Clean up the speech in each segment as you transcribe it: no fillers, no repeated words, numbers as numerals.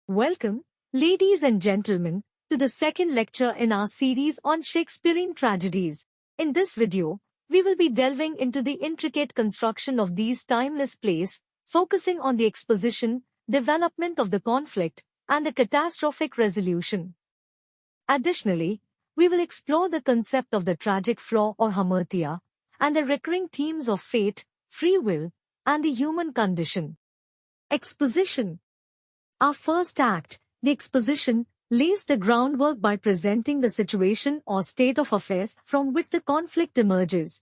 Welcome, ladies and gentlemen, to the second lecture in our series on Shakespearean Tragedies. In this video, we will be delving into the intricate construction of these timeless plays, focusing on the exposition, development of the conflict, and the catastrophic resolution. Additionally, we will explore the concept of the tragic flaw or hamartia, and the recurring themes of fate, free will, and the human condition. Exposition. Our first act, the exposition, lays the groundwork by presenting the situation or state of affairs from which the conflict emerges.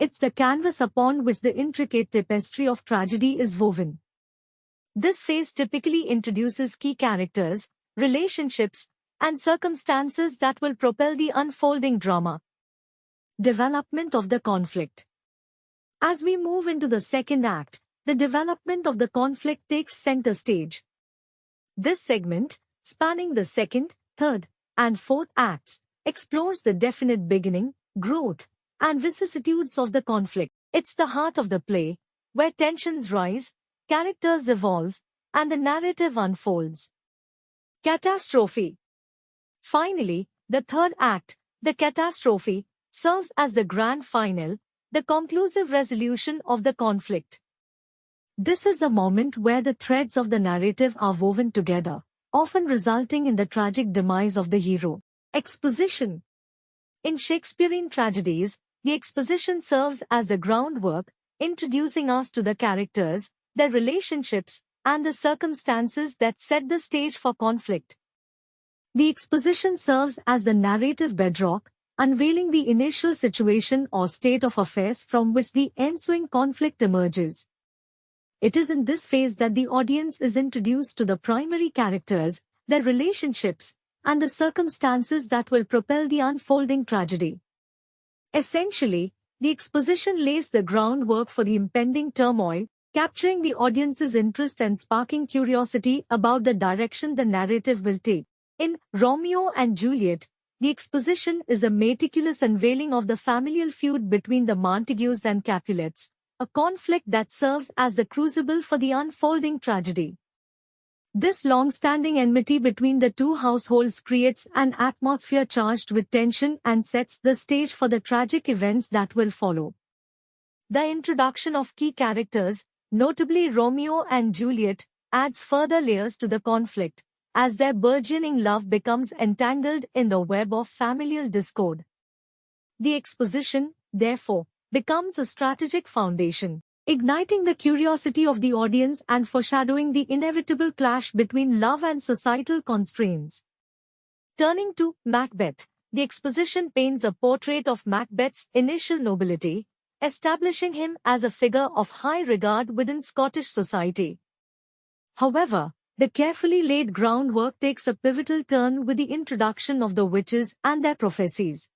It's the canvas upon which the intricate tapestry of tragedy is woven. This phase typically introduces key characters, relationships, and circumstances that will propel the unfolding drama. Development of the conflict. As we move into the second act, the development of the conflict takes center stage. This segment, spanning the second, third, and fourth acts, explores the definite beginning, growth, and vicissitudes of the conflict. It's the heart of the play, where tensions rise, characters evolve, and the narrative unfolds. Catastrophe. Finally, the third act, the catastrophe, serves as the grand finale, the conclusive resolution of the conflict. This is the moment where the threads of the narrative are woven together, often resulting in the tragic demise of the hero. Exposition. In Shakespearean tragedies, the exposition serves as the groundwork, introducing us to the characters, their relationships, and the circumstances that set the stage for conflict. The exposition serves as the narrative bedrock, unveiling the initial situation or state of affairs from which the ensuing conflict emerges. It is in this phase that the audience is introduced to the primary characters, their relationships, and the circumstances that will propel the unfolding tragedy. Essentially, the exposition lays the groundwork for the impending turmoil, capturing the audience's interest and sparking curiosity about the direction the narrative will take. In Romeo and Juliet, the exposition is a meticulous unveiling of the familial feud between the Montagues and Capulets, a conflict that serves as the crucible for the unfolding tragedy. This long-standing enmity between the two households creates an atmosphere charged with tension and sets the stage for the tragic events that will follow. The introduction of key characters, notably Romeo and Juliet, adds further layers to the conflict, as their burgeoning love becomes entangled in the web of familial discord. The exposition, therefore, becomes a strategic foundation, igniting the curiosity of the audience and foreshadowing the inevitable clash between love and societal constraints. Turning to Macbeth, the exposition paints a portrait of Macbeth's initial nobility, establishing him as a figure of high regard within Scottish society. However, the carefully laid groundwork takes a pivotal turn with the introduction of the witches and their prophecies.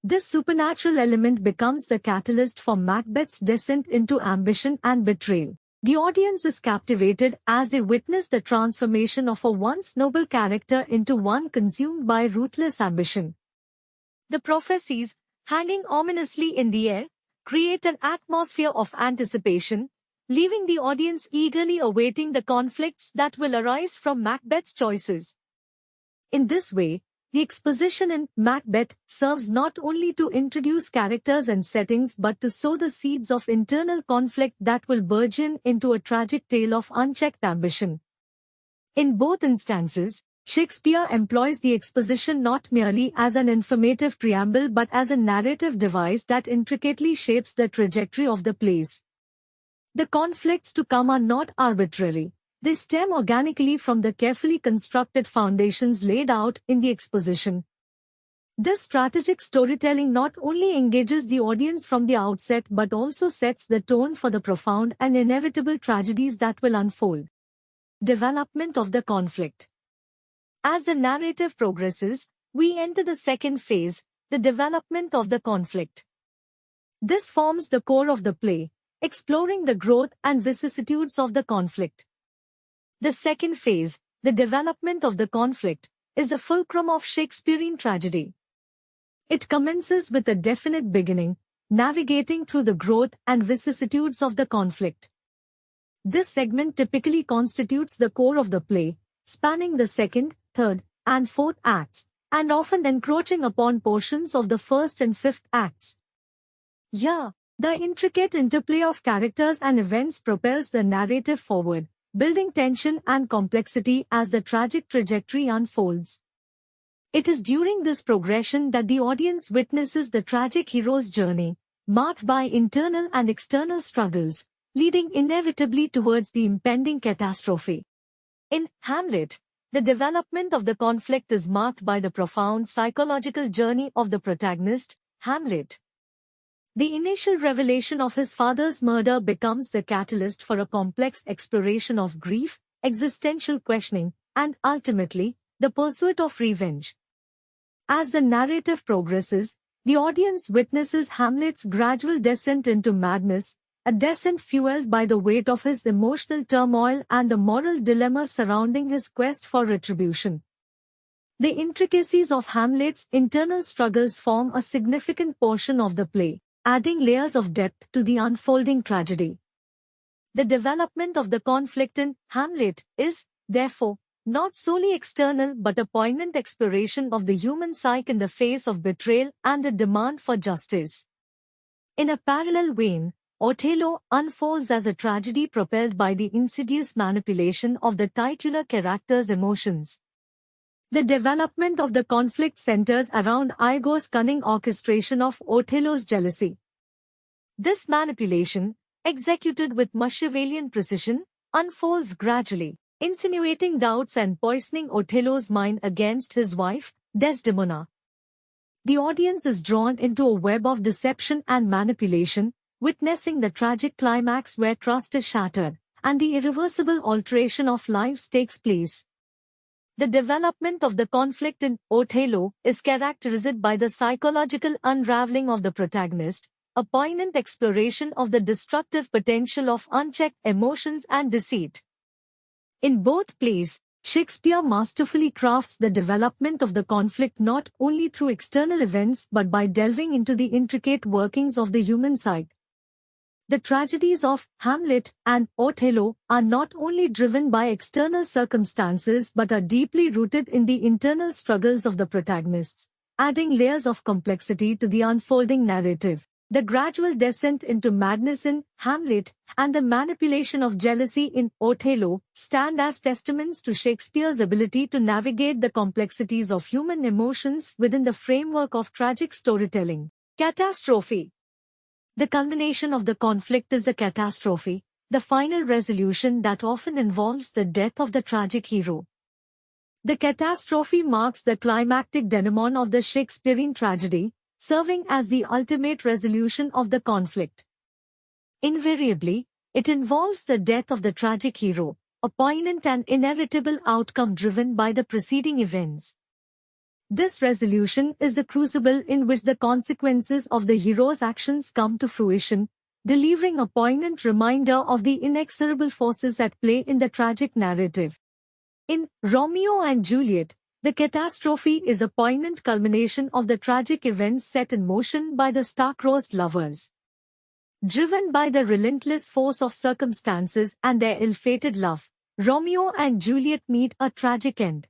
This supernatural element becomes the catalyst for Macbeth's descent into ambition and betrayal. The audience is captivated as they witness the transformation of a once noble character into one consumed by ruthless ambition. The prophecies, hanging ominously in the air, create an atmosphere of anticipation, leaving the audience eagerly awaiting the conflicts that will arise from Macbeth's choices. In this way, the exposition in Macbeth serves not only to introduce characters and settings but to sow the seeds of internal conflict that will burgeon into a tragic tale of unchecked ambition. In both instances, Shakespeare employs the exposition not merely as an informative preamble but as a narrative device that intricately shapes the trajectory of the plays. The conflicts to come are not arbitrary. They stem organically from the carefully constructed foundations laid out in the exposition. This strategic storytelling not only engages the audience from the outset but also sets the tone for the profound and inevitable tragedies that will unfold. Development of the conflict. As the narrative progresses, we enter the second phase, the development of the conflict. This forms the core of the play, exploring the growth and vicissitudes of the conflict. The second phase, the development of the conflict, is the fulcrum of Shakespearean tragedy. It commences with a definite beginning, navigating through the growth and vicissitudes of the conflict. This segment typically constitutes the core of the play, spanning the second, third, and fourth acts, and often encroaching upon portions of the first and fifth acts. Here, the intricate interplay of characters and events propels the narrative forward, building tension and complexity as the tragic trajectory unfolds. It is during this progression that the audience witnesses the tragic hero's journey, marked by internal and external struggles, leading inevitably towards the impending catastrophe. In Hamlet, the development of the conflict is marked by the profound psychological journey of the protagonist, Hamlet. The initial revelation of his father's murder becomes the catalyst for a complex exploration of grief, existential questioning, and ultimately, the pursuit of revenge. As the narrative progresses, the audience witnesses Hamlet's gradual descent into madness, a descent fueled by the weight of his emotional turmoil and the moral dilemma surrounding his quest for retribution. The intricacies of Hamlet's internal struggles form a significant portion of the play, adding layers of depth to the unfolding tragedy. The development of the conflict in Hamlet is, therefore, not solely external but a poignant exploration of the human psyche in the face of betrayal and the demand for justice. In a parallel vein, Othello unfolds as a tragedy propelled by the insidious manipulation of the titular character's emotions. The development of the conflict centers around Iago's cunning orchestration of Othello's jealousy. This manipulation, executed with Machiavellian precision, unfolds gradually, insinuating doubts and poisoning Othello's mind against his wife, Desdemona. The audience is drawn into a web of deception and manipulation, witnessing the tragic climax where trust is shattered, and the irreversible alteration of lives takes place. The development of the conflict in Othello is characterized by the psychological unraveling of the protagonist, a poignant exploration of the destructive potential of unchecked emotions and deceit. In both plays, Shakespeare masterfully crafts the development of the conflict not only through external events but by delving into the intricate workings of the human psyche. The tragedies of Hamlet and Othello are not only driven by external circumstances but are deeply rooted in the internal struggles of the protagonists, adding layers of complexity to the unfolding narrative. The gradual descent into madness in Hamlet and the manipulation of jealousy in Othello stand as testaments to Shakespeare's ability to navigate the complexities of human emotions within the framework of tragic storytelling. Catastrophe. The culmination of the conflict is the catastrophe, the final resolution that often involves the death of the tragic hero. The catastrophe marks the climactic denouement of the Shakespearean tragedy, serving as the ultimate resolution of the conflict. Invariably, it involves the death of the tragic hero, a poignant and inevitable outcome driven by the preceding events. This resolution is the crucible in which the consequences of the hero's actions come to fruition, delivering a poignant reminder of the inexorable forces at play in the tragic narrative. In Romeo and Juliet, the catastrophe is a poignant culmination of the tragic events set in motion by the star-crossed lovers. Driven by the relentless force of circumstances and their ill-fated love, Romeo and Juliet meet a tragic end.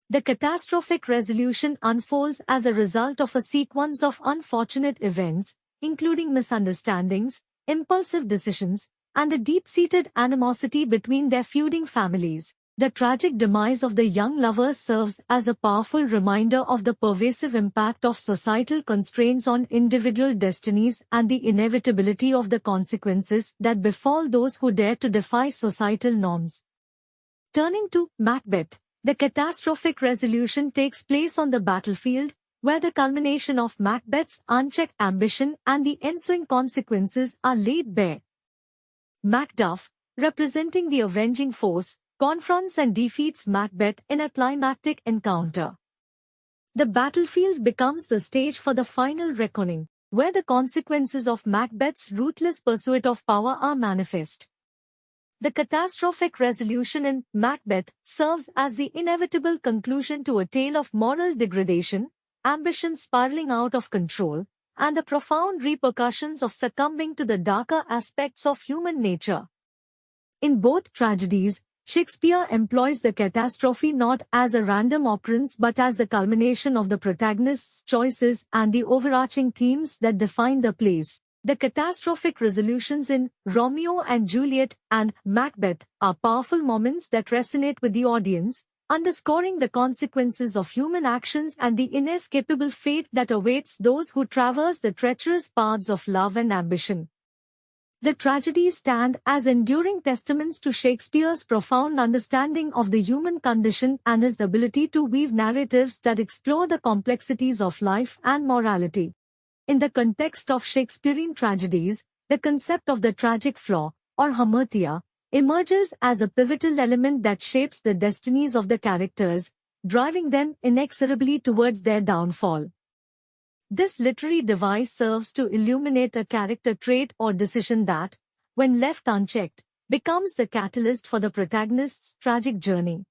The catastrophic resolution unfolds as a result of a sequence of unfortunate events, including misunderstandings, impulsive decisions, and the deep-seated animosity between their feuding families. The tragic demise of the young lovers serves as a powerful reminder of the pervasive impact of societal constraints on individual destinies and the inevitability of the consequences that befall those who dare to defy societal norms. Turning to Macbeth, the catastrophic resolution takes place on the battlefield, where the culmination of Macbeth's unchecked ambition and the ensuing consequences are laid bare. Macduff, representing the avenging force, confronts and defeats Macbeth in a climactic encounter. The battlefield becomes the stage for the final reckoning, where the consequences of Macbeth's ruthless pursuit of power are manifest. The catastrophic resolution in Macbeth serves as the inevitable conclusion to a tale of moral degradation, ambition spiraling out of control, and the profound repercussions of succumbing to the darker aspects of human nature. In both tragedies, Shakespeare employs the catastrophe not as a random occurrence but as the culmination of the protagonist's choices and the overarching themes that define the plays. The catastrophic resolutions in Romeo and Juliet and Macbeth are powerful moments that resonate with the audience, underscoring the consequences of human actions and the inescapable fate that awaits those who traverse the treacherous paths of love and ambition. The tragedies stand as enduring testaments to Shakespeare's profound understanding of the human condition and his ability to weave narratives that explore the complexities of life and morality. In the context of Shakespearean tragedies, the concept of the tragic flaw, or hamartia, emerges as a pivotal element that shapes the destinies of the characters, driving them inexorably towards their downfall. This literary device serves to illuminate a character trait or decision that, when left unchecked, becomes the catalyst for the protagonist's tragic journey.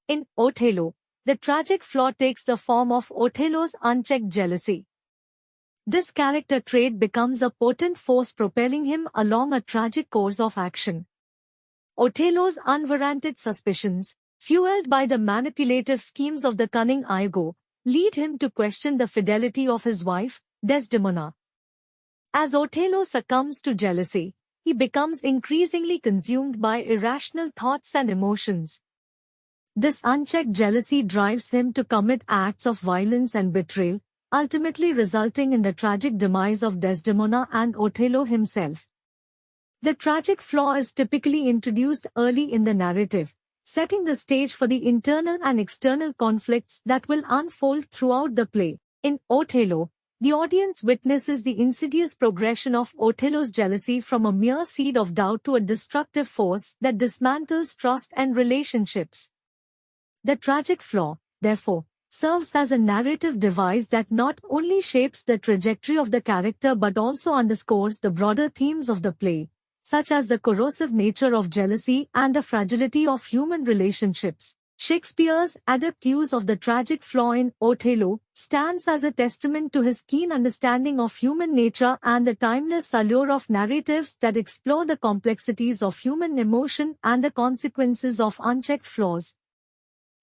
In Othello, the tragic flaw takes the form of Othello's unchecked jealousy. This character trait becomes a potent force propelling him along a tragic course of action. Othello's unwarranted suspicions, fueled by the manipulative schemes of the cunning Iago, lead him to question the fidelity of his wife, Desdemona. As Othello succumbs to jealousy, he becomes increasingly consumed by irrational thoughts and emotions. This unchecked jealousy drives him to commit acts of violence and betrayal, ultimately resulting in the tragic demise of Desdemona and Othello himself. The tragic flaw is typically introduced early in the narrative, setting the stage for the internal and external conflicts that will unfold throughout the play. In Othello, the audience witnesses the insidious progression of Othello's jealousy from a mere seed of doubt to a destructive force that dismantles trust and relationships. The tragic flaw, therefore, serves as a narrative device that not only shapes the trajectory of the character but also underscores the broader themes of the play, such as the corrosive nature of jealousy and the fragility of human relationships. Shakespeare's adept use of the tragic flaw in Othello stands as a testament to his keen understanding of human nature and the timeless allure of narratives that explore the complexities of human emotion and the consequences of unchecked flaws.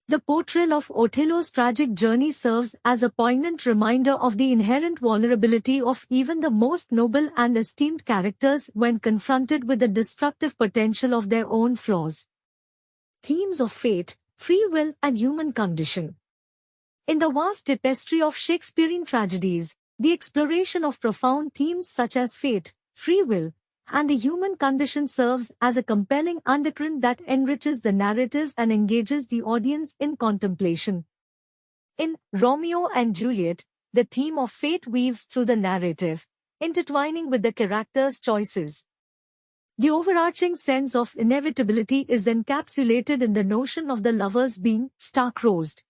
The portrayal of Othello's tragic journey serves as a poignant reminder of the inherent vulnerability of even the most noble and esteemed characters when confronted with the destructive potential of their own flaws. Themes of fate, free will, and human condition. In the vast tapestry of Shakespearean tragedies, the exploration of profound themes such as fate, free will, and the human condition serves as a compelling undercurrent that enriches the narratives and engages the audience in contemplation. In Romeo and Juliet, the theme of fate weaves through the narrative, intertwining with the characters' choices. The overarching sense of inevitability is encapsulated in the notion of the lovers being star-crossed.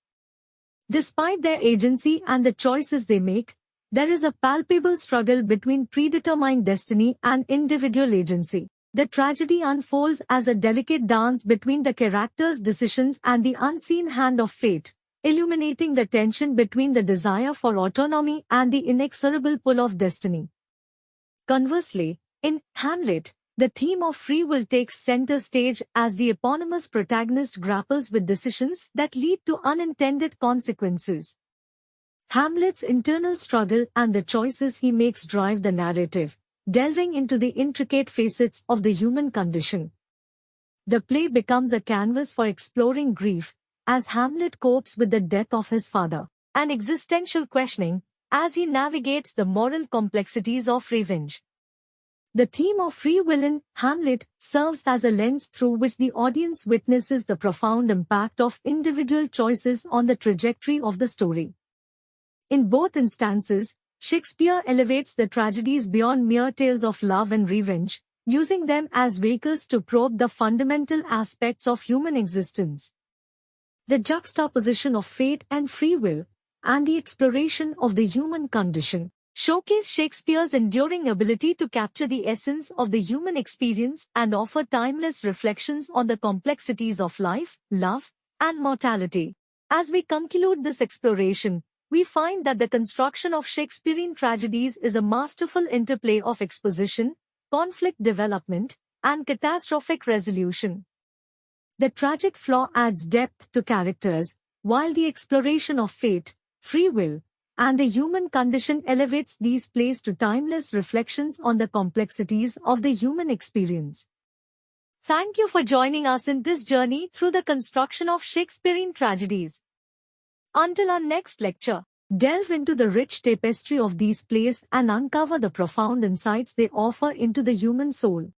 Despite their agency and the choices they make, there is a palpable struggle between predetermined destiny and individual agency. The tragedy unfolds as a delicate dance between the characters' decisions and the unseen hand of fate, illuminating the tension between the desire for autonomy and the inexorable pull of destiny. Conversely, in Hamlet, the theme of free will takes center stage as the eponymous protagonist grapples with decisions that lead to unintended consequences. Hamlet's internal struggle and the choices he makes drive the narrative, delving into the intricate facets of the human condition. The play becomes a canvas for exploring grief, as Hamlet copes with the death of his father, and existential questioning, as he navigates the moral complexities of revenge. The theme of free will in Hamlet serves as a lens through which the audience witnesses the profound impact of individual choices on the trajectory of the story. In both instances, Shakespeare elevates the tragedies beyond mere tales of love and revenge, using them as vehicles to probe the fundamental aspects of human existence. The juxtaposition of fate and free will, and the exploration of the human condition, showcase Shakespeare's enduring ability to capture the essence of the human experience and offer timeless reflections on the complexities of life, love, and mortality. As we conclude this exploration, we find that the construction of Shakespearean tragedies is a masterful interplay of exposition, conflict development, and catastrophic resolution. The tragic flaw adds depth to characters, while the exploration of fate, free will, and the human condition elevates these plays to timeless reflections on the complexities of the human experience. Thank you for joining us in this journey through the construction of Shakespearean tragedies. Until our next lecture, delve into the rich tapestry of these plays and uncover the profound insights they offer into the human soul.